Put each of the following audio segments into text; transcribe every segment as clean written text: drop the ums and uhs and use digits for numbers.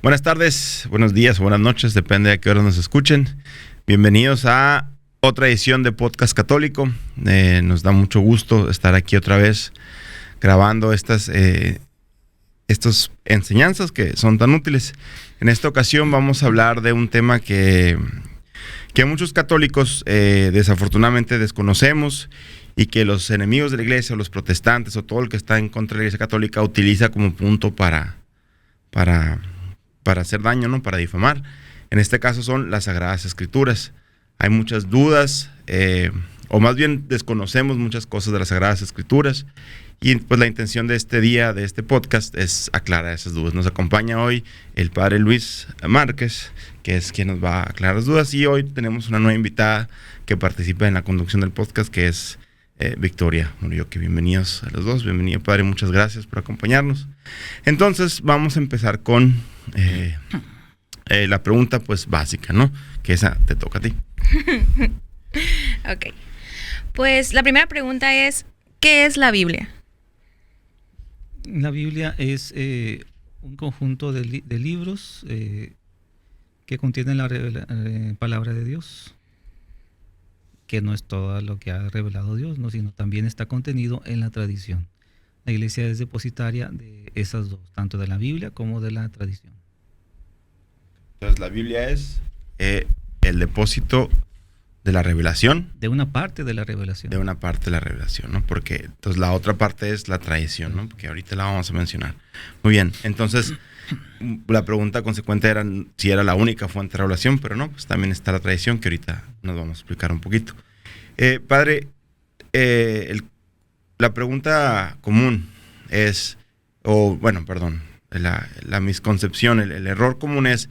Buenas tardes, buenos días, buenas noches, depende de a qué hora nos escuchen. Bienvenidos a otra edición de Podcast Católico. Nos da mucho gusto estar aquí otra vez grabando estas enseñanzas que son tan útiles. En esta ocasión vamos a hablar de un tema que muchos católicos desafortunadamente desconocemos y que los enemigos de la iglesia, o los protestantes, o todo el que está en contra de la iglesia católica utiliza como punto para hacer daño, ¿no? Para difamar. En este caso son las Sagradas Escrituras. Hay muchas dudas, o más bien desconocemos muchas cosas de las Sagradas Escrituras, y pues la intención de este día, de este podcast, es aclarar esas dudas. Nos acompaña hoy el padre Luis Márquez, que es quien nos va a aclarar las dudas, y hoy tenemos una nueva invitada que participa en la conducción del podcast, que es Victoria Murillo. Bienvenidos a los dos. Bienvenido, padre, muchas gracias por acompañarnos. Entonces vamos a empezar con la pregunta pues básica, ¿no? Que esa te toca a ti. Ok. Pues la primera pregunta es, ¿qué es la Biblia? La Biblia es un conjunto de libros que contienen la palabra de Dios, que no es todo lo que ha revelado Dios, ¿no? Sino también está contenido en la tradición. La iglesia es depositaria de esas dos, tanto de la Biblia como de la tradición. Entonces la Biblia es el depósito de la revelación. De una parte de la revelación. De una parte de la revelación, ¿no? Porque entonces la otra parte es la tradición, ¿no? Porque ahorita la vamos a mencionar. Muy bien, entonces la pregunta consecuente era si era la única fuente de revelación, pero no, pues también está la tradición, que ahorita nos vamos a explicar un poquito. Padre, la pregunta común es, la misconcepción, el error común es,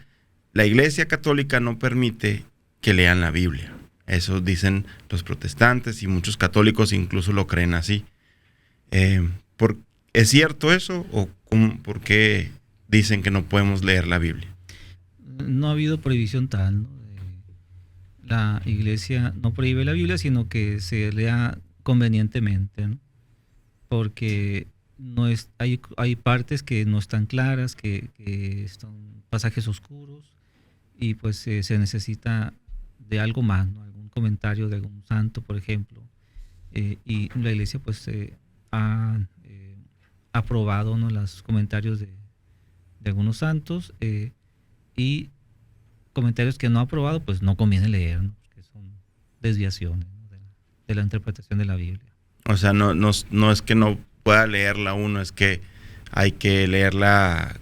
la Iglesia Católica no permite que lean la Biblia. Eso dicen los protestantes y muchos católicos incluso lo creen así. ¿Es cierto eso o por qué dicen que no podemos leer la Biblia? No ha habido prohibición tal, ¿no? La Iglesia no prohíbe la Biblia, sino que se lea convenientemente, ¿no? Porque hay partes que no están claras, que son pasajes oscuros, y pues se necesita de algo más, ¿no? Algún comentario de algún santo, por ejemplo, y la Iglesia pues ha aprobado, ¿no? Los comentarios de algunos santos, y comentarios que no ha aprobado pues no conviene leer, ¿no? Porque son desviaciones, ¿no? de la interpretación de la Biblia. O sea, no es que no pueda leerla uno, es que hay que leerla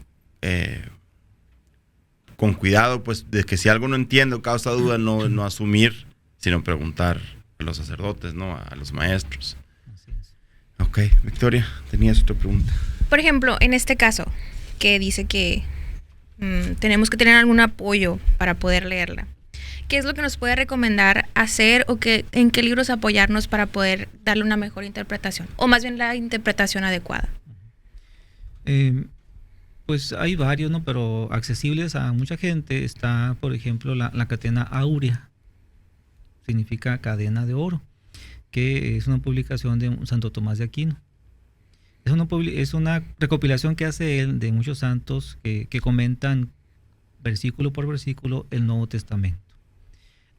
con cuidado, pues, de que si algo no entiendo, causa duda, no asumir, sino preguntar a los sacerdotes, ¿no? A los maestros. Así es. Ok, Victoria, tenías otra pregunta. Por ejemplo, en este caso, que dice que tenemos que tener algún apoyo para poder leerla. ¿Qué es lo que nos puede recomendar hacer o en qué libros apoyarnos para poder darle una mejor interpretación? O más bien la interpretación adecuada. Pues hay varios, ¿no? Pero accesibles a mucha gente. Está, por ejemplo, la Catena Áurea. Significa cadena de oro, que es una publicación de Santo Tomás de Aquino. Es una recopilación que hace él de muchos santos que comentan versículo por versículo el Nuevo Testamento.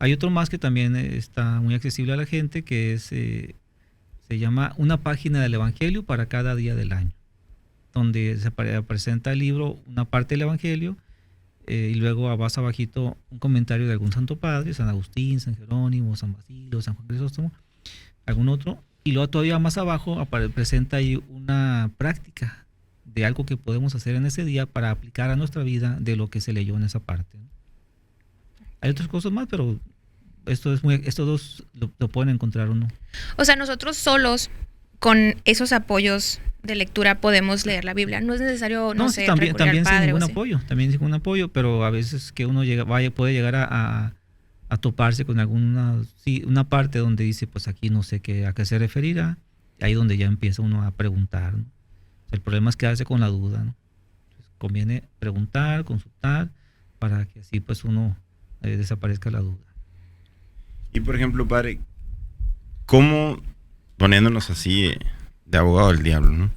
Hay otro más que también está muy accesible a la gente, que se llama Una página del Evangelio para cada día del año, donde se presenta el libro, una parte del Evangelio, y luego más abajito un comentario de algún santo padre, San Agustín, San Jerónimo, San Basilio, San Juan Crisóstomo, algún otro, y luego todavía más abajo presenta ahí una práctica de algo que podemos hacer en ese día para aplicar a nuestra vida de lo que se leyó en esa parte, ¿no? Hay otras cosas más, pero estos dos lo pueden encontrar uno. O sea, nosotros solos, con esos apoyos de lectura, podemos leer la Biblia. No es necesario, también recurrir al padre, sin ningún apoyo, pero a veces que uno puede llegar a toparse con una parte donde dice, pues aquí no sé a qué se referirá, ahí donde ya empieza uno a preguntar, ¿no? El problema es quedarse con la duda, ¿no? Entonces, conviene preguntar, consultar, para que así pues uno desaparezca la duda. Y por ejemplo, padre, ¿cómo, poniéndonos así de abogado del diablo, ¿no?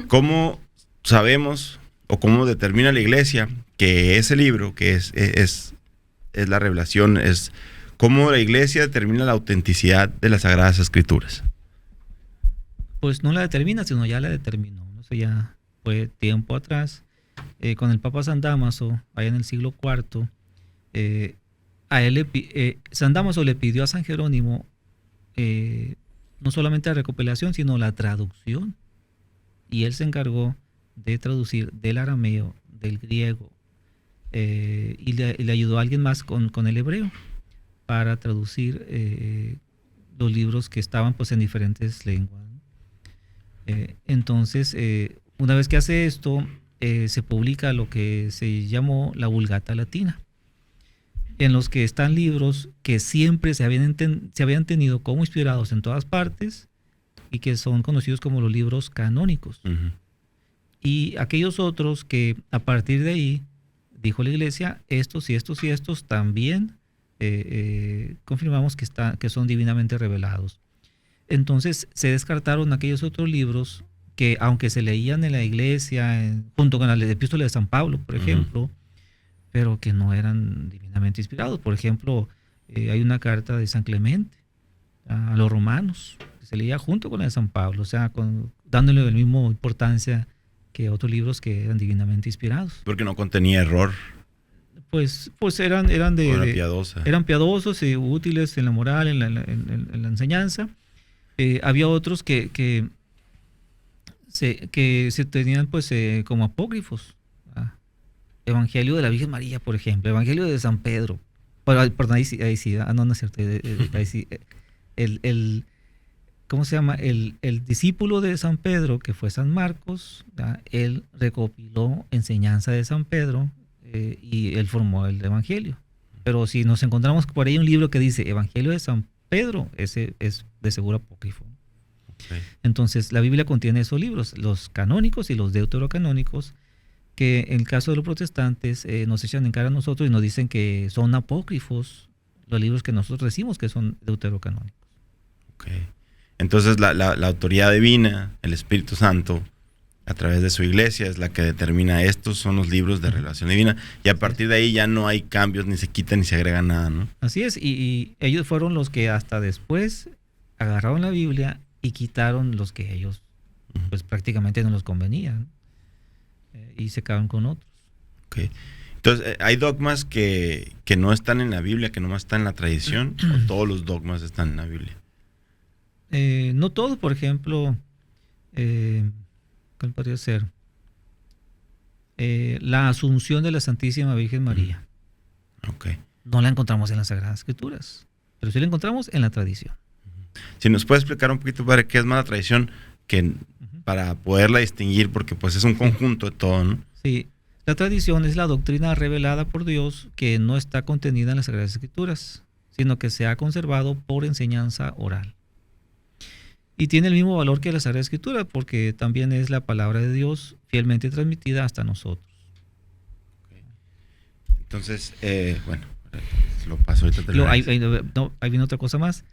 ¿Cómo sabemos o cómo determina la iglesia que ese libro, que es la revelación, es cómo la iglesia determina la autenticidad de las Sagradas Escrituras? Pues no la determina, sino ya la determinó, ¿no? Eso ya fue tiempo atrás, con el Papa San Dámaso, allá en el siglo IV. A él San Dámaso le pidió a San Jerónimo no solamente la recopilación, sino la traducción. Y él se encargó de traducir del arameo, del griego, y le ayudó a alguien más con el hebreo para traducir los libros que estaban pues en diferentes lenguas. Entonces, una vez que hace esto, se publica lo que se llamó la Vulgata Latina, en los que están libros que siempre se habían tenido como inspirados en todas partes y que son conocidos como los libros canónicos. Uh-huh. Y aquellos otros que a partir de ahí, dijo la Iglesia, estos y estos y estos también confirmamos que son divinamente revelados. Entonces se descartaron aquellos otros libros que, aunque se leían en la Iglesia, junto con la Epístola de San Pablo, por ejemplo, pero que no eran divinamente inspirados. Por ejemplo, hay una carta de San Clemente a los romanos, que se leía junto con la de San Pablo, o sea, dándole la misma importancia que otros libros que eran divinamente inspirados. Porque no contenía error. Pues eran piadosa. Eran piadosos y útiles en la moral, en la enseñanza. Había otros que se tenían pues como apócrifos. Evangelio de la Virgen María, por ejemplo, Evangelio de San Pedro. Perdón, ahí sí, no es cierto. Ahí sí, ¿cómo se llama? El discípulo de San Pedro, que fue San Marcos, él recopiló enseñanza de San Pedro y él formó el Evangelio. Pero si nos encontramos por ahí un libro que dice Evangelio de San Pedro, ese es de seguro apócrifo. Okay. Entonces, la Biblia contiene esos libros, los canónicos y los deuterocanónicos, que en el caso de los protestantes nos echan en cara a nosotros y nos dicen que son apócrifos los libros que nosotros decimos que son deuterocanónicos. Okay. Entonces la autoridad divina, el Espíritu Santo, a través de su iglesia, es la que determina estos son los libros de revelación divina, y a partir de ahí ya no hay cambios, ni se quita ni se agrega nada, ¿no? Así es, y ellos fueron los que hasta después agarraron la Biblia y quitaron los que ellos pues prácticamente no los convenían, y se quedaron con otros. Okay. Entonces, ¿hay dogmas que no están en la Biblia, que nomás están en la tradición, o todos los dogmas están en la Biblia? No todos, por ejemplo, ¿cuál podría ser? La Asunción de la Santísima Virgen María. Okay. No la encontramos en las Sagradas Escrituras, pero sí la encontramos en la tradición. Si nos puede explicar un poquito, padre, qué es más la tradición, que para poderla distinguir, porque pues es un conjunto de todo, ¿no? Sí, la tradición es la doctrina revelada por Dios que no está contenida en las Sagradas Escrituras, sino que se ha conservado por enseñanza oral. Y tiene el mismo valor que la Sagrada Escritura, porque también es la palabra de Dios fielmente transmitida hasta nosotros. Okay. Entonces, bueno, lo paso ahorita. Ahí viene otra cosa más.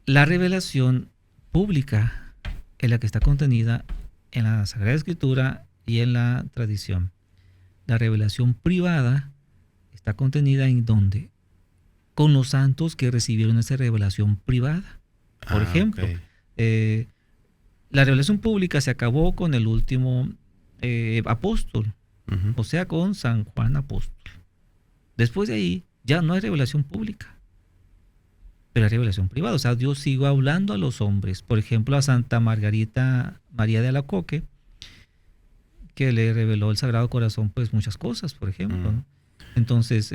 La revelación pública es la que está contenida en la Sagrada Escritura y en la tradición. La revelación privada está contenida en ¿dónde? Con los santos que recibieron esa revelación privada. Por ejemplo, okay. La revelación pública se acabó con el último apóstol, o sea, con San Juan Apóstol. Después de ahí ya no hay revelación pública, pero hay revelación privada. O sea, Dios siguió hablando a los hombres. Por ejemplo, a Santa Margarita María de Alacoque, que le reveló el Sagrado Corazón, pues muchas cosas, por ejemplo, ¿no? Entonces,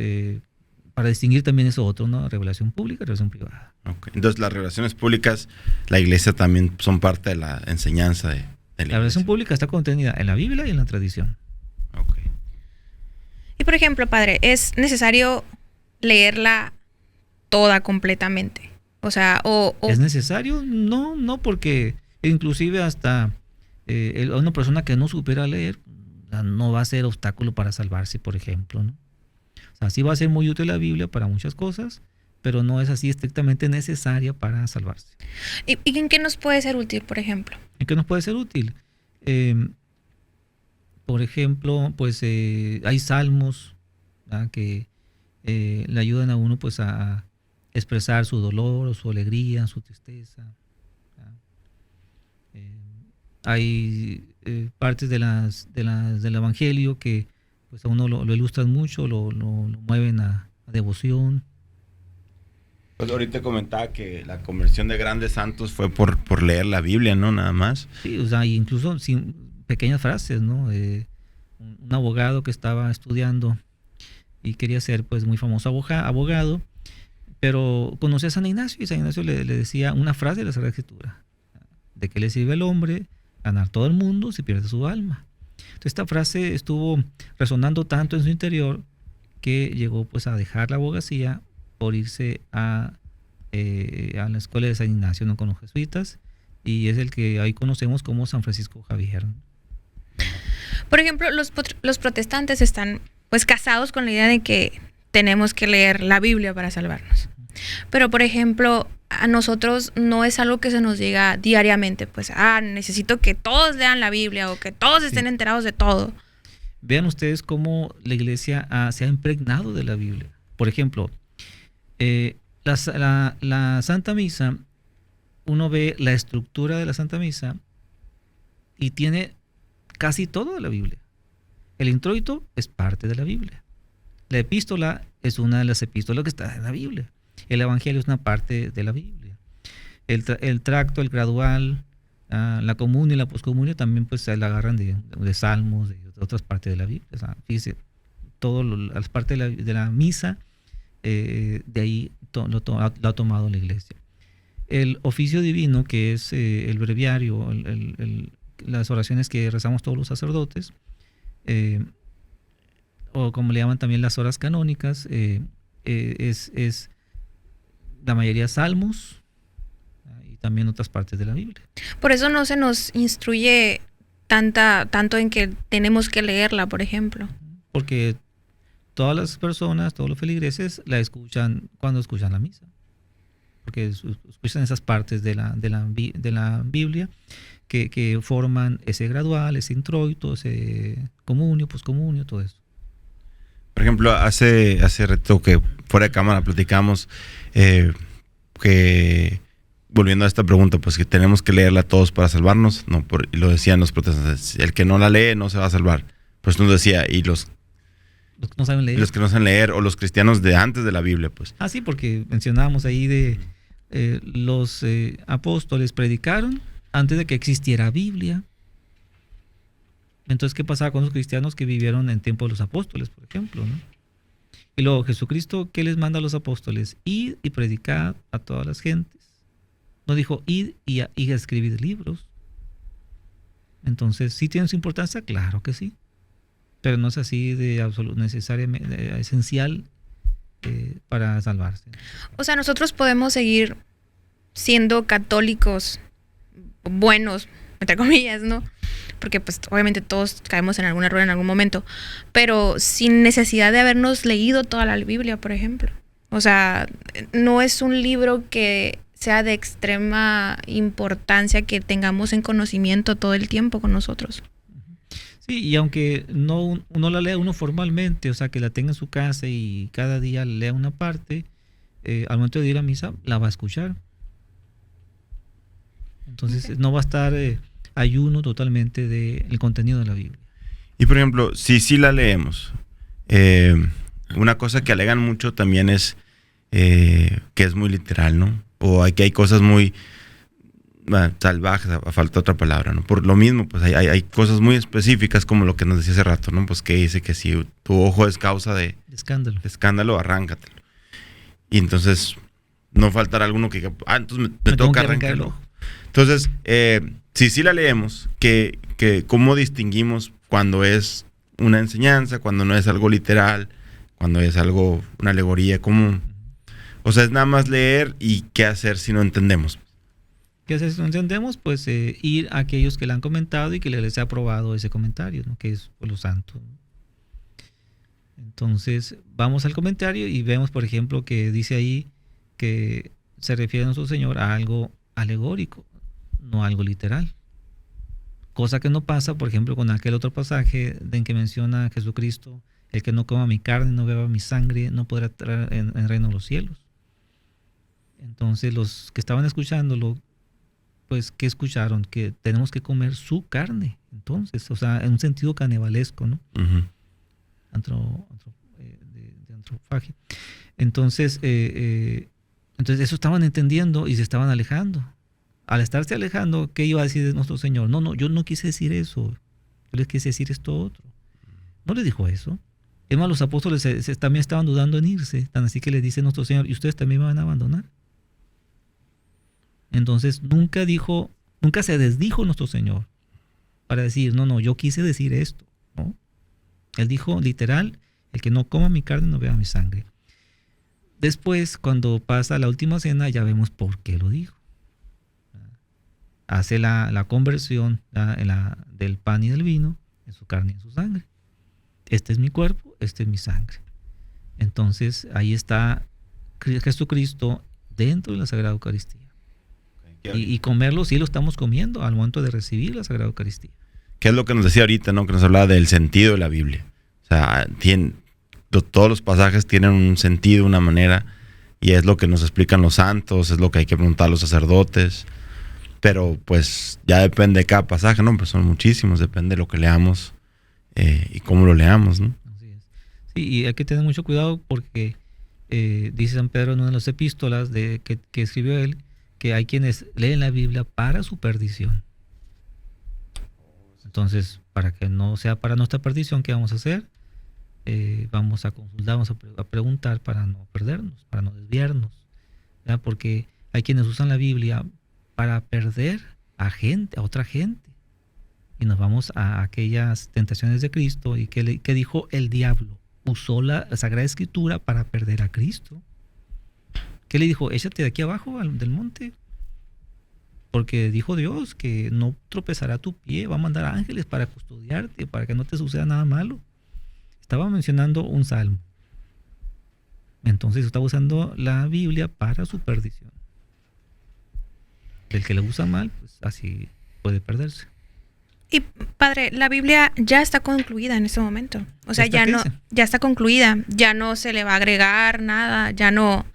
para distinguir también eso otro, ¿no? Revelación pública y revelación privada. Okay. Entonces, las revelaciones públicas, la iglesia también son parte de la enseñanza de la revelación pública está contenida en la Biblia y en la tradición. Okay. Y por ejemplo, padre, ¿es necesario leerla toda completamente? O sea, ¿es necesario? No, porque inclusive hasta una persona que no supiera leer no va a ser obstáculo para salvarse, por ejemplo, ¿no? O sea, sí va a ser muy útil la Biblia para muchas cosas, pero no es así estrictamente necesaria para salvarse. ¿Y en qué nos puede ser útil, por ejemplo? ¿En qué nos puede ser útil? Por ejemplo, pues hay salmos, ¿verdad?, que le ayudan a uno pues a expresar su dolor o su alegría, su tristeza. Hay partes del Evangelio que pues a uno lo ilustran mucho, lo mueven a devoción. Pues ahorita comentaba que la conversión de grandes santos fue por leer la Biblia, ¿no? Nada más. Sí, o sea, incluso sin pequeñas frases, ¿no? Un abogado que estaba estudiando y quería ser pues muy famoso abogado, pero conocía a San Ignacio y San Ignacio le decía una frase de la Sagrada Escritura: ¿de qué le sirve al hombre ganar todo el mundo si pierde su alma? Entonces esta frase estuvo resonando tanto en su interior que llegó pues a dejar la abogacía por irse a la escuela de San Ignacio, ¿no?, con los jesuitas, y es el que ahí conocemos como San Francisco Javier. Por ejemplo, los protestantes están pues casados con la idea de que tenemos que leer la Biblia para salvarnos. Pero, por ejemplo, a nosotros no es algo que se nos diga diariamente, pues, necesito que todos lean la Biblia o que todos estén enterados de todo. Vean ustedes cómo la iglesia se ha impregnado de la Biblia. Por ejemplo, la Santa Misa, uno ve la estructura de la Santa Misa y tiene casi todo de la Biblia. El introito es parte de la Biblia. La epístola es una de las epístolas que está en la Biblia. El Evangelio es una parte de la Biblia. El tracto, el gradual, la comunión y la poscomunión también pues se la agarran de salmos, de otras partes de la Biblia. O sea, fíjese, todas las partes de la misa, de ahí lo ha tomado la iglesia. El oficio divino, que es el breviario, las oraciones que rezamos todos los sacerdotes, o como le llaman también las horas canónicas, es la mayoría salmos y también otras partes de la Biblia. Por eso no se nos instruye tanto en que tenemos que leerla, por ejemplo. Porque todas las personas, todos los feligreses la escuchan cuando escuchan la misa. Porque escuchan esas partes de la Biblia que forman ese gradual, ese introito, ese comunio, poscomunio, todo eso. Por ejemplo, hace rato que fuera de cámara platicamos que, volviendo a esta pregunta, pues que tenemos que leerla todos para salvarnos. No, y lo decían los protestantes: el que no la lee no se va a salvar. Pues nos decía, y los que no saben leer. Los que no saben leer, o los cristianos de antes de la Biblia, pues. Sí, porque mencionábamos ahí de los apóstoles predicaron antes de que existiera Biblia. Entonces, ¿qué pasaba con los cristianos que vivieron en tiempo de los apóstoles, por ejemplo, ¿no? Y luego Jesucristo, ¿qué les manda a los apóstoles? Id y predicad a todas las gentes. No dijo id y a escribir libros. Entonces, ¿sí tiene su importancia? Claro que sí. Pero no es así de absoluto necesariamente esencial para salvarse. O sea, nosotros podemos seguir siendo católicos buenos, entre comillas, ¿no? Porque pues obviamente todos caemos en algún error en algún momento, pero sin necesidad de habernos leído toda la Biblia, por ejemplo. O sea, no es un libro que sea de extrema importancia que tengamos en conocimiento todo el tiempo con nosotros. Sí, y aunque uno la lea uno formalmente, o sea, que la tenga en su casa y cada día lea una parte, al momento de ir a misa la va a escuchar. Entonces no va a estar ayuno totalmente del contenido de la Biblia. Y por ejemplo, si sí la leemos, una cosa que alegan mucho también es que es muy literal, ¿no? O que hay cosas muy salvajes, a falta otra palabra, ¿no? Por lo mismo, pues hay cosas muy específicas, como lo que nos decía hace rato, ¿no? Pues que dice que si tu ojo es causa de escándalo, arráncatelo. Y entonces no faltará alguno que diga, entonces me toca arrancar el ojo. Entonces, si sí la leemos, que ¿cómo distinguimos cuando es una enseñanza, cuando no es algo literal, cuando es algo, una alegoría? ¿Cómo? O sea, es nada más leer, y ¿qué hacer si no entendemos? ¿Qué hacer si no entendemos? Pues ir a aquellos que le han comentado y que les ha aprobado ese comentario, ¿no? Que es por lo santo. Entonces, vamos al comentario y vemos, por ejemplo, que dice ahí que se refiere a nuestro Señor a algo alegórico, no a algo literal. Cosa que no pasa, por ejemplo, con aquel otro pasaje en que menciona a Jesucristo: el que no coma mi carne, no beba mi sangre, no podrá entrar en el reino de los cielos. Entonces los que estaban escuchándolo, pues, ¿qué escucharon? Que tenemos que comer su carne. Entonces, o sea, en un sentido canibalesco, ¿no? Ujú. De antrofagia. Entonces eso estaban entendiendo y se estaban alejando. Al estarse alejando, ¿qué iba a decir nuestro Señor? No, yo no quise decir eso. Yo les quise decir esto otro. No le dijo eso. Es más, los apóstoles también estaban dudando en irse. Tan así que les dice nuestro Señor: ¿y ustedes también me van a abandonar? Entonces nunca se desdijo nuestro Señor para decir, no, yo quise decir esto, ¿no? Él dijo literal: el que no coma mi carne, no beba mi sangre. Después, cuando pasa la última cena, ya vemos por qué lo dijo. Hace la conversión del pan y del vino en su carne y en su sangre. Este es mi cuerpo, este es mi sangre. Entonces ahí está Jesucristo dentro de la Sagrada Eucaristía. Y comerlo, sí lo estamos comiendo al momento de recibir la Sagrada Eucaristía. ¿Qué es lo que nos decía ahorita, no? Que nos hablaba del sentido de la Biblia. O sea, todos los pasajes tienen un sentido, una manera, y es lo que nos explican los santos, es lo que hay que preguntar a los sacerdotes. Pero pues ya depende de cada pasaje, ¿no? Pues son muchísimos, depende de lo que leamos y cómo lo leamos, ¿no? Así es. Sí, y hay que tener mucho cuidado porque dice San Pedro en una de las epístolas que escribió él, que hay quienes leen la Biblia para su perdición. Entonces, para que no sea para nuestra perdición, ¿qué vamos a hacer? Vamos a consultar, vamos a preguntar para no perdernos, para no desviarnos, ¿ya? Porque hay quienes usan la Biblia para perder a otra gente. Y nos vamos a aquellas tentaciones de Cristo. ¿Y qué dijo el diablo? Usó la Sagrada Escritura para perder a Cristo. ¿Qué le dijo? Échate de aquí abajo del monte. Porque dijo Dios que no tropezará tu pie, va a mandar ángeles para custodiarte, para que no te suceda nada malo. Estaba mencionando un salmo. Entonces estaba usando la Biblia para su perdición. El que la usa mal, pues así puede perderse. Y padre, la Biblia ya está concluida en este momento. O sea, ya está concluida. Ya no se le va a agregar nada. Ya no.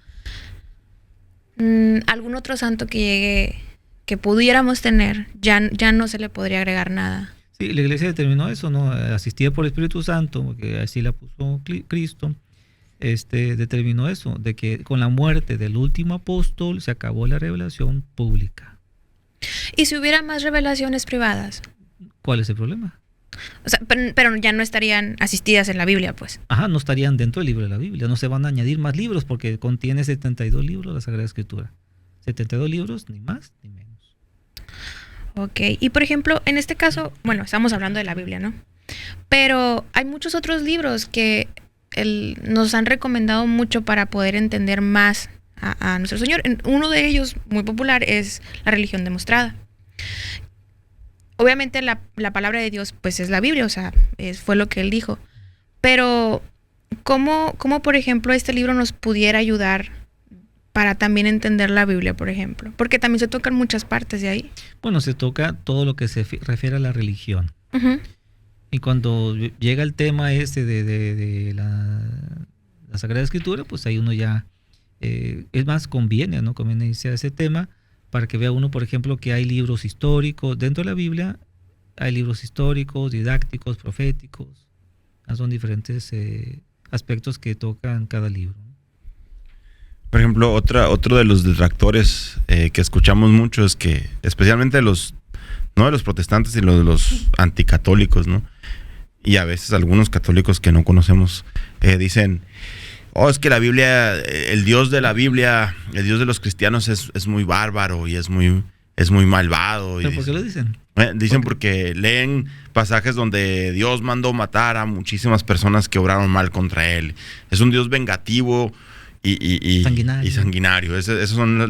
Algún otro santo que llegue, que pudiéramos tener, ya no se le podría agregar nada. Sí, la iglesia determinó eso, ¿no? Asistida por el Espíritu Santo, porque así la puso Cristo. Determinó eso, de que con la muerte del último apóstol se acabó la revelación pública. ¿Y si hubiera más revelaciones privadas? ¿Cuál es el problema? O sea, pero ya no estarían asistidas en la Biblia, pues. Ajá, no estarían dentro del libro de la Biblia, no se van a añadir más libros porque contiene 72 libros la Sagrada Escritura. 72 libros, ni más ni menos. Ok, y por ejemplo, en este caso, bueno, estamos hablando de la Biblia, ¿no? Pero hay muchos otros libros que nos han recomendado mucho para poder entender más a nuestro Señor. Uno de ellos, muy popular, es La Religión Demostrada. Obviamente la palabra de Dios, pues, es la Biblia, o sea, fue lo que Él dijo. Pero, ¿cómo, por ejemplo, este libro nos pudiera ayudar para también entender la Biblia, por ejemplo? Porque también se tocan muchas partes de ahí. Bueno, se toca todo lo que se refiere a la religión. Uh-huh. Y cuando llega el tema de la Sagrada Escritura, pues ahí uno ya, es más, conviene irse a ese tema para que vea uno, por ejemplo, que hay libros históricos. Dentro de la Biblia hay libros históricos, didácticos, proféticos. Son diferentes aspectos que tocan cada libro. Por ejemplo, otro de los detractores que escuchamos mucho es que, especialmente no de los protestantes, sino de los anticatólicos, ¿no? Y a veces algunos católicos que no conocemos dicen, es que la Biblia, el Dios de la Biblia, el Dios de los cristianos es muy bárbaro y es muy malvado. ¿Pero por qué lo dicen? Dicen porque leen pasajes donde Dios mandó matar a muchísimas personas que obraron mal contra él. Es un Dios vengativo y sanguinario. Esos son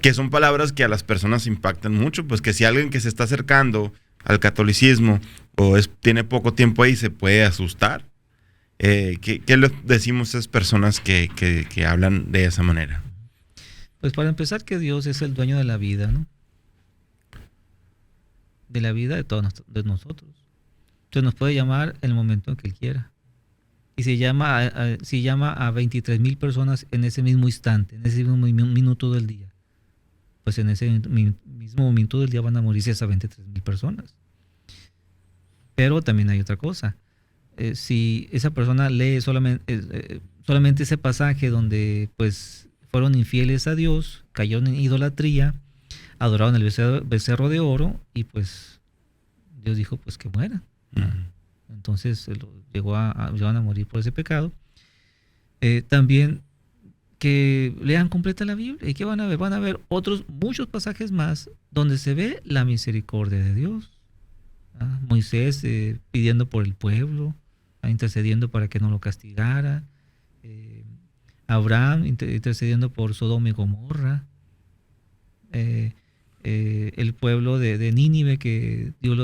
que son palabras que a las personas impactan mucho, pues que si alguien que se está acercando al catolicismo o tiene poco tiempo ahí se puede asustar. ¿Qué le decimos a esas personas que hablan de esa manera? Pues para empezar, que Dios es el dueño de la vida, ¿no? de la vida de todos de nosotros. Entonces nos puede llamar en el momento en que Él quiera. Y si llama a 23,000 personas en ese mismo instante, en ese mismo minuto del día, pues en ese mismo minuto del día van a morirse esas 23,000 personas. Pero también hay otra cosa. Si esa persona lee solamente ese pasaje donde pues fueron infieles a Dios, cayeron en idolatría, adoraron el becerro de oro y pues Dios dijo pues que mueran. Entonces van a morir por ese pecado. También que lean completa la Biblia. ¿Y qué van a ver? Van a ver muchos pasajes más donde se ve la misericordia de Dios. Moisés pidiendo por el pueblo, intercediendo para que no lo castigara. Abraham intercediendo por Sodoma y Gomorra. El pueblo de Nínive, que Dios le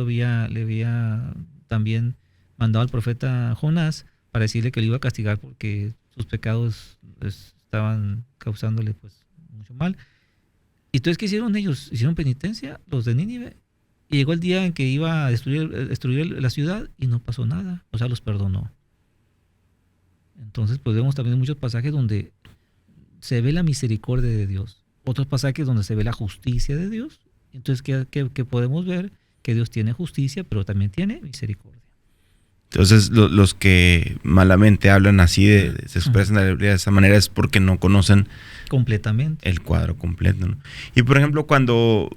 había también mandado al profeta Jonás para decirle que le iba a castigar porque sus pecados estaban causándole pues mucho mal. ¿Y entonces qué hicieron ellos? Hicieron penitencia, los de Nínive, y llegó el día en que iba a destruir la ciudad y no pasó nada, o sea, los perdonó. Entonces pues vemos también muchos pasajes donde se ve la misericordia de Dios, otros pasajes donde se ve la justicia de Dios. Entonces ¿qué podemos ver? Que Dios tiene justicia, pero también tiene misericordia. Entonces, los que malamente hablan así, se expresan la Biblia de esa manera, es porque no conocen completamente el cuadro completo, ¿no? Y por ejemplo, cuando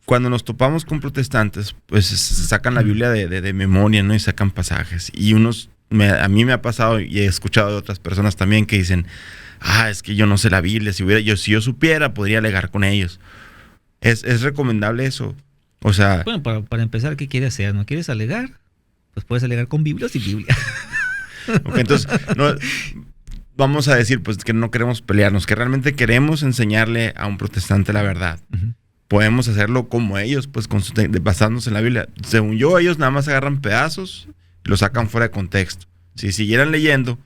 nos topamos con protestantes, pues sacan la Biblia de memoria, ¿no? Y sacan pasajes. Y a mí me ha pasado, y he escuchado de otras personas también que dicen, es que yo no sé la Biblia, si yo supiera, podría alegar con ellos. ¿Es recomendable eso? O sea... Bueno, para empezar, ¿qué quieres hacer? ¿No quieres alegar? Pues puedes alegar con Biblia o sin Biblia. Okay, entonces, vamos a decir pues que no queremos pelearnos, que realmente queremos enseñarle a un protestante la verdad. Uh-huh. Podemos hacerlo como ellos, pues basándonos en la Biblia. Según yo, ellos nada más agarran pedazos y lo sacan fuera de contexto. Si siguieran leyendo,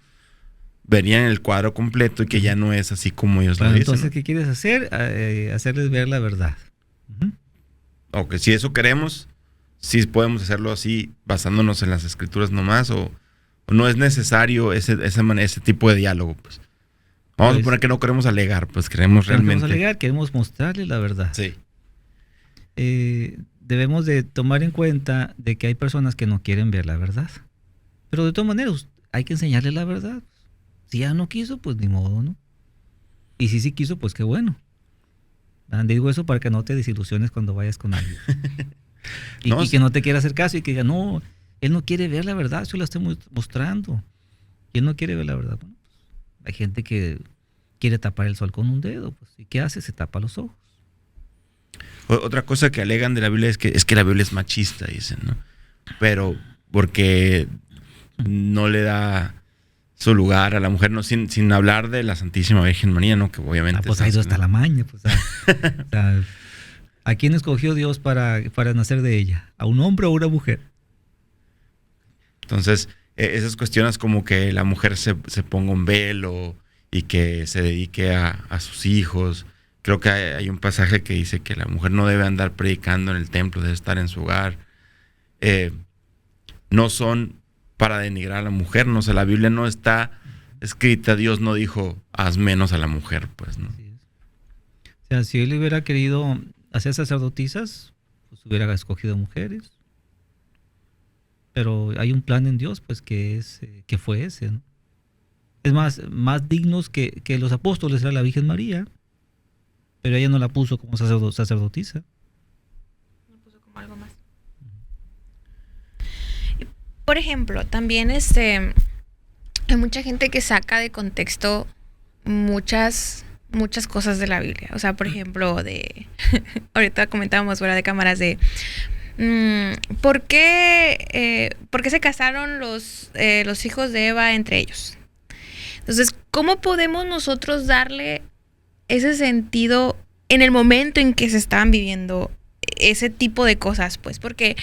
verían el cuadro completo y que ya no es así como ellos lo dicen. Entonces, ¿no? ¿Qué quieres hacer? Hacerles ver la verdad. Uh-huh. Ok, si eso queremos, sí podemos hacerlo así, basándonos en las escrituras nomás, o no es necesario ese tipo de diálogo, pues. Vamos a suponer que no queremos alegar, pues queremos realmente... No queremos alegar, queremos mostrarle la verdad. Sí. Debemos de tomar en cuenta de que hay personas que no quieren ver la verdad. Pero de todas maneras, hay que enseñarle la verdad. Si ya no quiso, pues ni modo, ¿no? Y si sí quiso, pues qué bueno. Digo eso para que no te desilusiones cuando vayas con alguien. Y que no te quiera hacer caso y que diga, no, él no quiere ver la verdad, yo la estoy mostrando. Y él no quiere ver la verdad. Bueno, pues, hay gente que quiere tapar el sol con un dedo, pues, ¿y qué hace? Se tapa los ojos. Otra cosa que alegan de la Biblia es que la Biblia es machista, dicen, ¿no? Pero porque no le da su lugar a la mujer, no, sin hablar de la Santísima Virgen María, ¿no? Que obviamente... pues ahí está la maña, pues. O sea, ¿a quién escogió Dios para nacer de ella? ¿A un hombre o a una mujer? Entonces, esas cuestiones como que la mujer se ponga un velo y que se dedique a sus hijos. Creo que hay un pasaje que dice que la mujer no debe andar predicando en el templo, debe estar en su hogar. No son para denigrar a la mujer, no sé, la Biblia no está escrita, Dios no dijo, haz menos a la mujer, pues, ¿no? O sea, si él hubiera querido hacer sacerdotisas, pues hubiera escogido mujeres. Pero hay un plan en Dios, pues, que fue ese, ¿no? Es más dignos que los apóstoles era la Virgen María, pero ella no la puso como sacerdotisa. La puso como algo más. Por ejemplo, también hay mucha gente que saca de contexto muchas cosas de la Biblia. O sea, por ejemplo, ahorita comentábamos fuera de cámaras de ¿por qué se casaron los hijos de Eva entre ellos? Entonces, ¿cómo podemos nosotros darle ese sentido en el momento en que se estaban viviendo ese tipo de cosas? Pues porque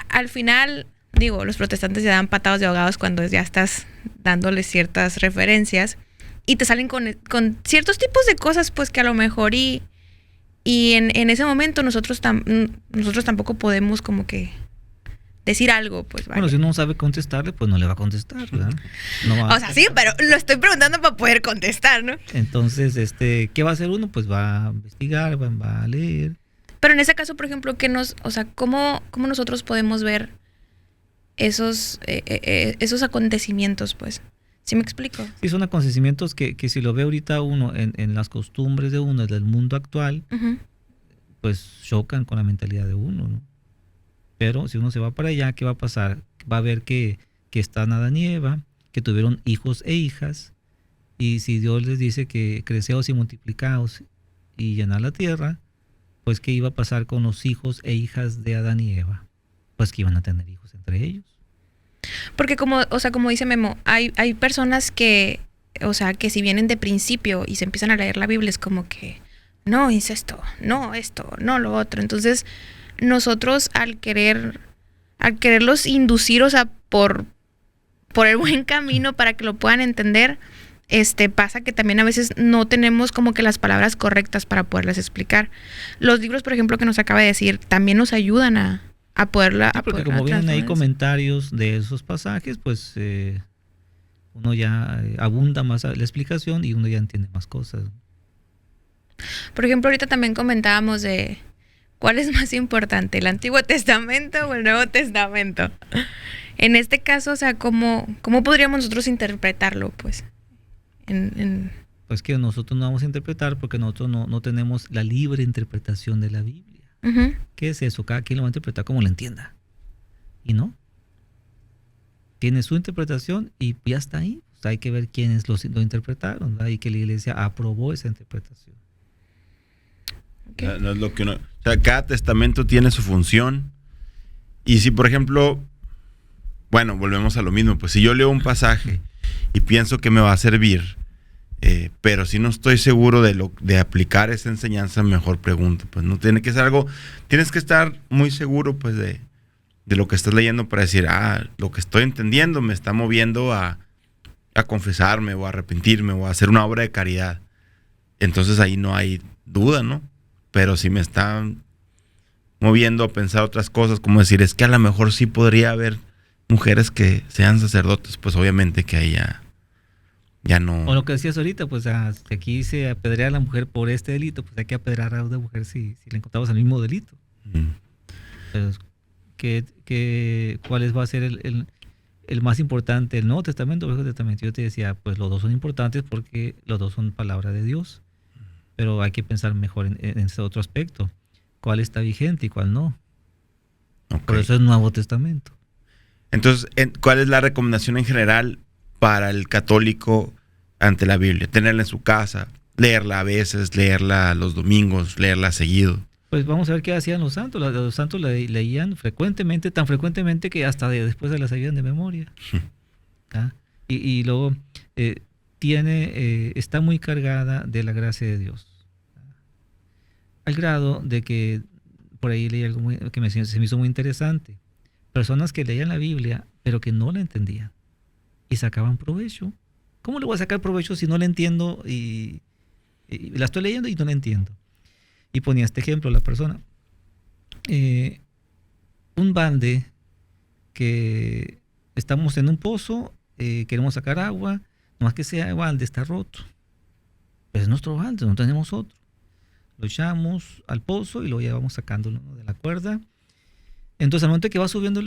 al final, digo, los protestantes se dan patados de ahogados cuando ya estás dándoles ciertas referencias y te salen con ciertos tipos de cosas, pues que a lo mejor y Y en ese momento nosotros tampoco podemos como que decir algo, pues vale. Bueno, si uno no sabe contestarle, pues no le va a contestar, ¿verdad? No va O sea, sí, pero lo estoy preguntando para poder contestar, ¿no? Entonces, ¿qué va a hacer uno? Pues va a investigar, va a leer. Pero en ese caso, por ejemplo, ¿cómo nosotros podemos ver esos acontecimientos, pues? ¿Sí me explico? Sí, son acontecimientos que si lo ve ahorita uno en las costumbres de uno, del mundo actual, Uh-huh. pues chocan con la mentalidad de uno, ¿no? Pero si uno se va para allá, ¿qué va a pasar? Va a ver que están Adán y Eva, que tuvieron hijos e hijas, y si Dios les dice que creceos y multiplicaos y llenad la tierra, pues ¿qué iba a pasar con los hijos e hijas de Adán y Eva? Pues que iban a tener hijos entre ellos. Porque como dice Memo, hay personas que si vienen de principio y se empiezan a leer la Biblia, es como que, no, incesto, no esto, no lo otro. Entonces, nosotros al quererlos inducir, por el buen camino para que lo puedan entender, pasa que también a veces no tenemos como que las palabras correctas para poderles explicar. Los libros, por ejemplo, que nos acaba de decir, también nos ayudan a poderla. Sí, porque como vienen ahí comentarios de esos pasajes, pues uno ya abunda más la explicación y uno ya entiende más cosas. Por ejemplo, ahorita también comentábamos de cuál es más importante, el Antiguo Testamento o el Nuevo Testamento. En este caso, o sea, ¿cómo podríamos nosotros interpretarlo, pues? Pues que nosotros no vamos a interpretar porque nosotros no tenemos la libre interpretación de la Biblia. Uh-huh. ¿Qué es eso? Cada quien lo va a interpretar como lo entienda. ¿Y no? Tiene su interpretación y ya está ahí. O sea, hay que ver quiénes lo interpretaron, ¿verdad? Y que la iglesia aprobó esa interpretación. Okay. No es lo que uno... O sea, cada testamento tiene su función. Y si, por ejemplo, bueno, volvemos a lo mismo. Pues si yo leo un pasaje y pienso que me va a servir, pero si no estoy seguro de aplicar esa enseñanza, mejor pregunto. Pues no tiene que ser algo, tienes que estar muy seguro pues de lo que estás leyendo para decir, lo que estoy entendiendo me está moviendo a confesarme o a arrepentirme o a hacer una obra de caridad. Entonces ahí no hay duda, ¿no? Pero si me está moviendo a pensar otras cosas, como decir, es que a lo mejor sí podría haber mujeres que sean sacerdotes, pues obviamente que ahí ya no. O lo que decías ahorita, pues si aquí se apedrea a la mujer por este delito, pues hay que apedrear a una mujer si le encontramos el mismo delito. Pero, ¿cuál va a ser el más importante? ¿El Nuevo Testamento o el Viejo Testamento? Yo te decía, pues los dos son importantes porque los dos son palabra de Dios. Pero hay que pensar mejor en ese otro aspecto. ¿Cuál está vigente y cuál no? Okay. Por eso es Nuevo Testamento. Entonces, ¿cuál es la recomendación en general para el católico ante la Biblia? Tenerla en su casa, leerla a veces, leerla los domingos, leerla seguido. Pues vamos a ver qué hacían los santos. Los santos leían frecuentemente, tan frecuentemente que hasta después se la sabían de memoria. Y luego está muy cargada de la gracia de Dios. Al grado de que por ahí leí algo que se me hizo muy interesante. Personas que leían la Biblia, pero que no la entendían. Y sacaban provecho. ¿Cómo le voy a sacar provecho si no la entiendo y la estoy leyendo y no la entiendo? Y ponía este ejemplo la persona. Un balde que estamos en un pozo, queremos sacar agua, nomás que ese balde está roto. Pero es nuestro balde, no tenemos otro. Lo echamos al pozo y lo llevamos sacándolo, ¿no?, de la cuerda. Entonces al momento que va subiendo,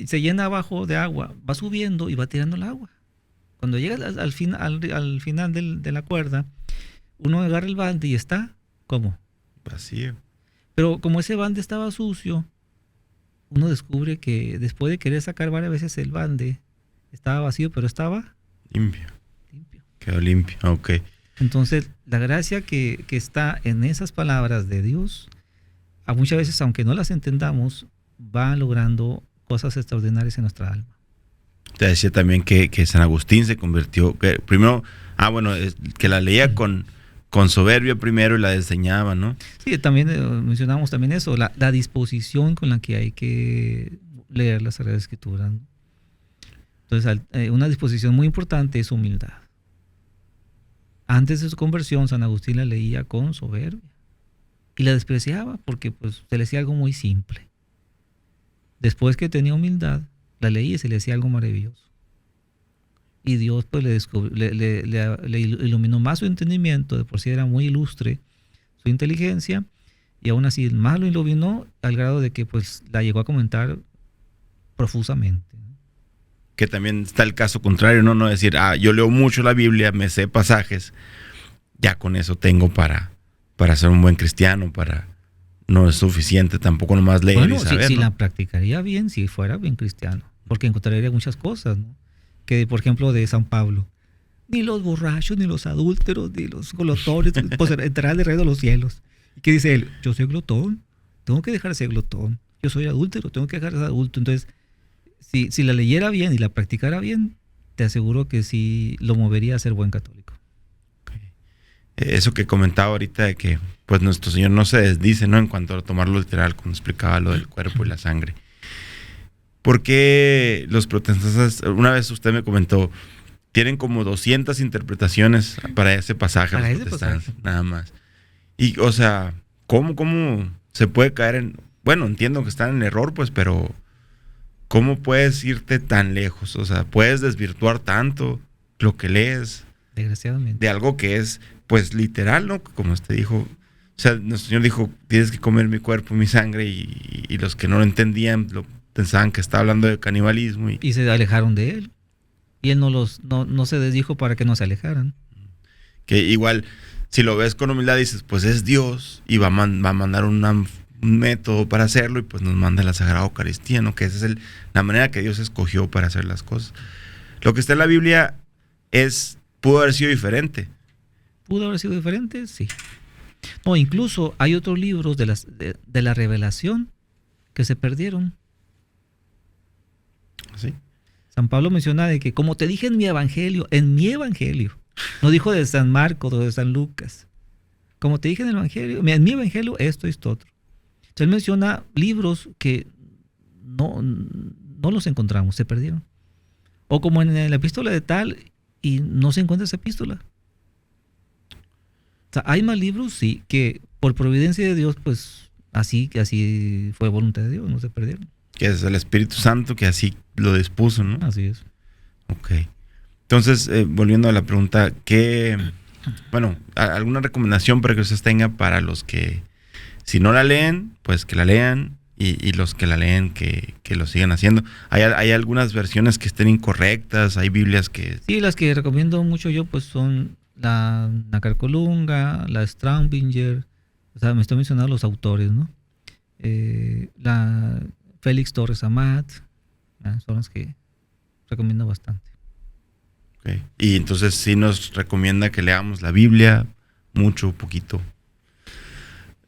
se llena abajo de agua, va subiendo y va tirando el agua. Cuando llega al final de la cuerda, uno agarra el balde y está, ¿cómo? Vacío. Pero como ese balde estaba sucio, uno descubre que después de querer sacar varias veces el balde, estaba vacío, pero estaba limpio. Quedó limpio, ok. Entonces, la gracia que está en esas palabras de Dios, a muchas veces, aunque no las entendamos, va logrando cosas extraordinarias en nuestra alma. Te decía también que San Agustín se convirtió, que primero, que la leía con soberbia primero y la enseñaba, ¿no? Sí, también mencionamos también eso, la disposición con la que hay que leer las Sagradas Escrituras, ¿no? Entonces, una disposición muy importante es humildad. Antes de su conversión, San Agustín la leía con soberbia. y la despreciaba porque pues se le hacía algo muy simple. Después que tenía humildad, la leía y se le hacía algo maravilloso. Y Dios pues le iluminó más su entendimiento, de por sí era muy ilustre su inteligencia, y aún así más lo iluminó al grado de que pues la llegó a comentar profusamente. Que también está el caso contrario, ¿no? No decir, yo leo mucho la Biblia, me sé pasajes, ya con eso tengo para ser un buen cristiano, no es suficiente tampoco nomás leer bueno, y saber, si ¿no? la practicaría bien, si fuera bien cristiano, porque encontraría muchas cosas, ¿no? Que por ejemplo de San Pablo, ni los borrachos, ni los adúlteros, ni los glotones, pues entrarán al reino de los cielos. ¿Y qué dice él? Yo soy glotón, tengo que dejar de ser glotón. Yo soy adúltero, tengo que dejar de ser adúltero. Entonces, si la leyera bien y la practicara bien, te aseguro que sí lo movería a ser buen católico. Eso que comentaba ahorita de que pues nuestro Señor no se desdice, ¿no? En cuanto a tomarlo literal, cuando explicaba lo del cuerpo y la sangre. ¿Por qué los protestantes, una vez usted me comentó, tienen como 200 interpretaciones para ese pasaje, Para los ese protestantes, pasaje. nada más? Y, o sea, ¿cómo se puede caer en... Bueno, entiendo que están en error, pues, pero ¿cómo puedes irte tan lejos? O sea, puedes desvirtuar tanto lo que lees Desgraciadamente. de algo que es, pues, literal, ¿no? Como usted dijo, o sea, nuestro Señor dijo, tienes que comer mi cuerpo y mi sangre, y los que no lo entendían pensaban que estaba hablando de canibalismo. Y se alejaron de él. Y él no se desdijo para que no se alejaran. Que igual, si lo ves con humildad, dices, pues es Dios, y va a mandar un método para hacerlo, y pues nos manda la Sagrada Eucaristía, ¿no? Que esa es la manera que Dios escogió para hacer las cosas. Lo que está en la Biblia pudo haber sido diferente. ¿Pudo haber sido diferente? Sí. No, incluso hay otros libros de la revelación que se perdieron. ¿Sí? San Pablo menciona de que, como te dije en mi evangelio, no dijo de San Marcos o de San Lucas, como te dije en mi evangelio, esto otro. Entonces él menciona libros que no los encontramos, se perdieron. O como en la epístola de tal, y no se encuentra esa epístola. O sea, hay más libros, sí, que por providencia de Dios, pues así fue voluntad de Dios, no se perdieron. Que es el Espíritu Santo que así lo dispuso, ¿no? Así es. Ok. Entonces, volviendo a la pregunta, ¿alguna recomendación para que ustedes tengan para los que, si no la leen, pues que la lean, y los que la leen, que lo sigan haciendo? ¿Hay algunas versiones que estén incorrectas? ¿Hay Biblias que...? Sí, las que recomiendo mucho yo, pues son la Nacarcolunga, la Straubinger, o sea, me estoy mencionando los autores, ¿no? La Félix Torres Amat, son las que recomiendo bastante. Okay. Y entonces sí nos recomienda que leamos la Biblia, mucho, poquito.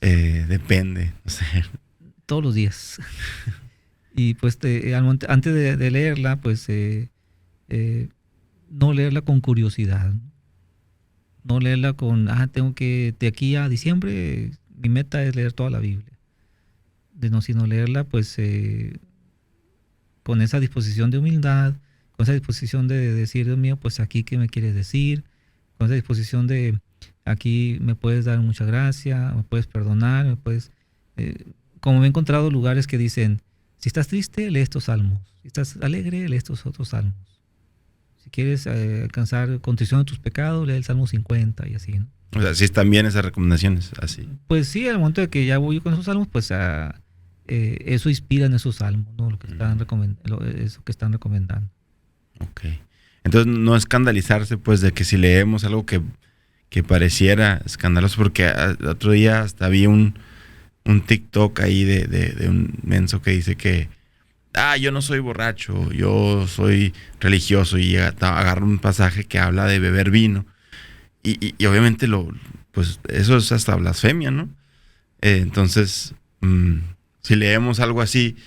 Depende, no sé. Todos los días. Y pues antes de leerla, pues no leerla con curiosidad. No leerla con, tengo que, de aquí a diciembre, mi meta es leer toda la Biblia. Sino leerla pues con esa disposición de humildad, con esa disposición de decir, Dios mío, pues aquí qué me quieres decir, con esa disposición de aquí me puedes dar mucha gracia, me puedes perdonar, me puedes... como me he encontrado lugares que dicen, si estás triste, lee estos salmos, si estás alegre, lee estos otros salmos. Si quieres alcanzar contrición de tus pecados, lee el Salmo 50 y así, ¿no? O sea, sí están bien esas recomendaciones, así. Pues sí, al momento de que ya voy con esos salmos, pues eso inspira en esos salmos, ¿no? Lo que eso que están recomendando. Ok. Entonces no escandalizarse, pues, de que si leemos algo que pareciera escandaloso, porque otro día hasta vi un TikTok ahí de un menso que dice que yo no soy borracho, yo soy religioso, y agarra un pasaje que habla de beber vino. Y obviamente pues eso es hasta blasfemia, ¿no? Entonces, si leemos algo así,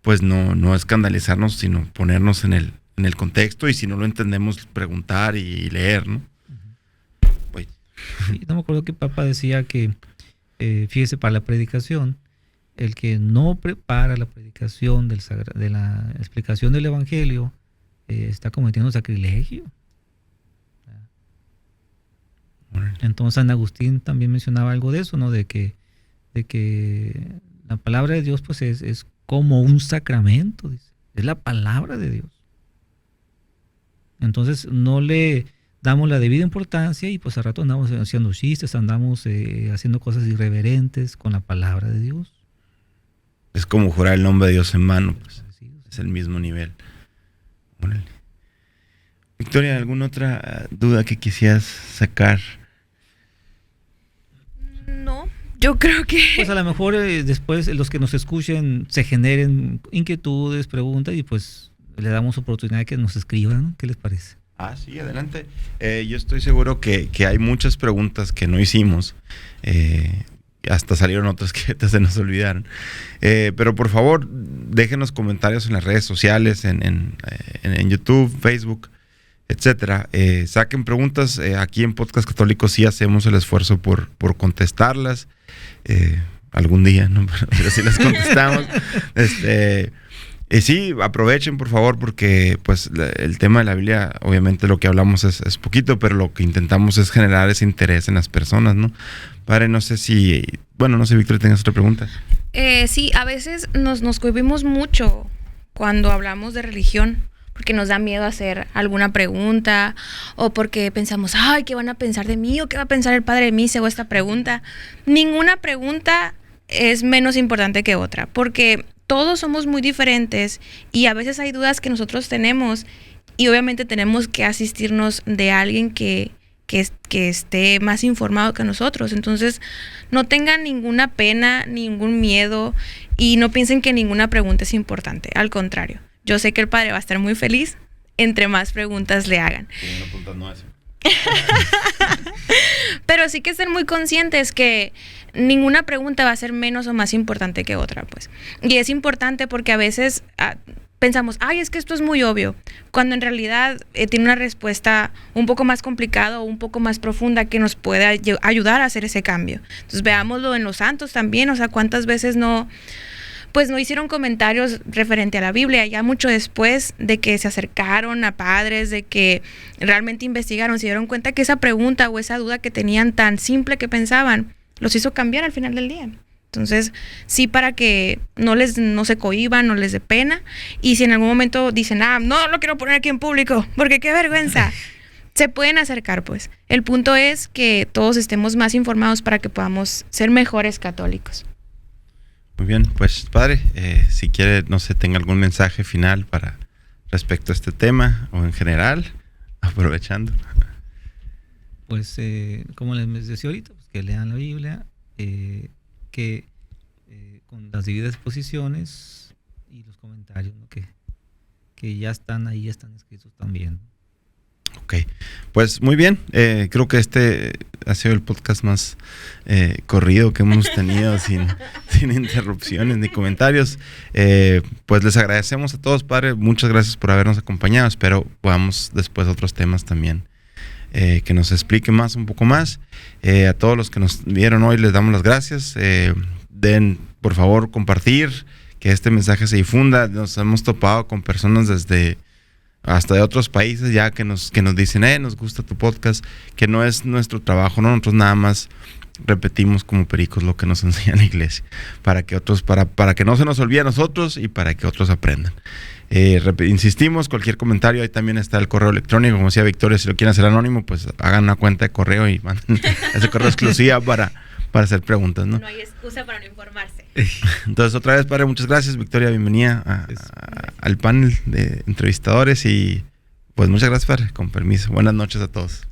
pues no escandalizarnos, sino ponernos en el contexto, y si no lo entendemos, preguntar y leer, ¿no? Pues. Sí, no me acuerdo que Papa decía que, fíjese, para la predicación, el que no prepara la predicación de la explicación del Evangelio está cometiendo sacrilegio. Entonces San Agustín también mencionaba algo de eso, ¿no? De que de que la palabra de Dios pues es como un sacramento, dice. Es la palabra de Dios. Entonces no le damos la debida importancia y pues al rato andamos haciendo chistes, andamos haciendo cosas irreverentes con la palabra de Dios. Es como jurar el nombre de Dios en vano, pues. Es el mismo nivel. Órale. Victoria, ¿alguna otra duda que quisieras sacar? No, yo creo que... Pues a lo mejor después los que nos escuchen se generen inquietudes, preguntas y pues le damos oportunidad de que nos escriban, ¿no? ¿Qué les parece? Ah, sí, adelante. Yo estoy seguro que hay muchas preguntas que no hicimos. Hasta salieron otras que se nos olvidaron. Pero por favor, déjenos comentarios en las redes sociales, en YouTube, Facebook, etcétera. Saquen preguntas. Aquí en Podcast Católico sí hacemos el esfuerzo por contestarlas. Algún día, ¿no? Pero sí las contestamos. Sí, aprovechen por favor porque pues el tema de la Biblia, obviamente lo que hablamos es poquito, pero lo que intentamos es generar ese interés en las personas, ¿no? Padre, no sé, Victoria, ¿tengas otra pregunta? Sí, a veces nos cohibimos mucho cuando hablamos de religión, porque nos da miedo hacer alguna pregunta o porque pensamos, ay, ¿qué van a pensar de mí? ¿O qué va a pensar el Padre de mí si hago esta pregunta? Ninguna pregunta es menos importante que otra, porque todos somos muy diferentes y a veces hay dudas que nosotros tenemos y obviamente tenemos que asistirnos de alguien que esté más informado que nosotros. Entonces, no tengan ninguna pena, ningún miedo y no piensen que ninguna pregunta es importante. Al contrario, yo sé que el Padre va a estar muy feliz entre más preguntas le hagan. Pero sí que estén muy conscientes que ninguna pregunta va a ser menos o más importante que otra, pues. Y es importante porque a veces pensamos, ay, es que esto es muy obvio, cuando en realidad tiene una respuesta un poco más complicada o un poco más profunda que nos puede ayudar a hacer ese cambio. Entonces veámoslo en los santos también, o sea, cuántas veces no hicieron comentarios referente a la Biblia, ya mucho después de que se acercaron a padres, de que realmente investigaron, se dieron cuenta que esa pregunta o esa duda que tenían tan simple que pensaban, los hizo cambiar al final del día. Entonces, sí, para que no se cohíban, no les dé pena, y si en algún momento dicen, no lo quiero poner aquí en público, porque qué vergüenza, se pueden acercar, pues. El punto es que todos estemos más informados para que podamos ser mejores católicos. Muy bien, pues Padre, si quiere, no sé, tenga algún mensaje final para respecto a este tema o en general, aprovechando. Pues como les decía ahorita, pues, que lean la Biblia, que con las debidas posiciones y los comentarios, ¿no? que ya están ahí, están escritos también. Ok, pues muy bien, creo que este ha sido el podcast más corrido que hemos tenido sin interrupciones ni comentarios. Pues les agradecemos a todos, Padre, muchas gracias por habernos acompañado, espero podamos después otros temas también que nos expliquen un poco más. A todos los que nos vieron hoy les damos las gracias, den por favor compartir, que este mensaje se difunda. Nos hemos topado con personas hasta de otros países ya que nos dicen, nos gusta tu podcast, que no es nuestro trabajo, ¿no? Nosotros nada más repetimos como pericos lo que nos enseña la iglesia, para que otros, para que no se nos olvide a nosotros y para que otros aprendan. Insistimos, cualquier comentario, ahí también está el correo electrónico, como decía Victoria, si lo quieren hacer anónimo, pues hagan una cuenta de correo y manden ese correo exclusiva para hacer preguntas, ¿no? No hay excusa para no informarse. Entonces, otra vez, Padre, muchas gracias. Victoria, bienvenida al panel de entrevistadores y pues muchas gracias, Padre, con permiso. Buenas noches a todos.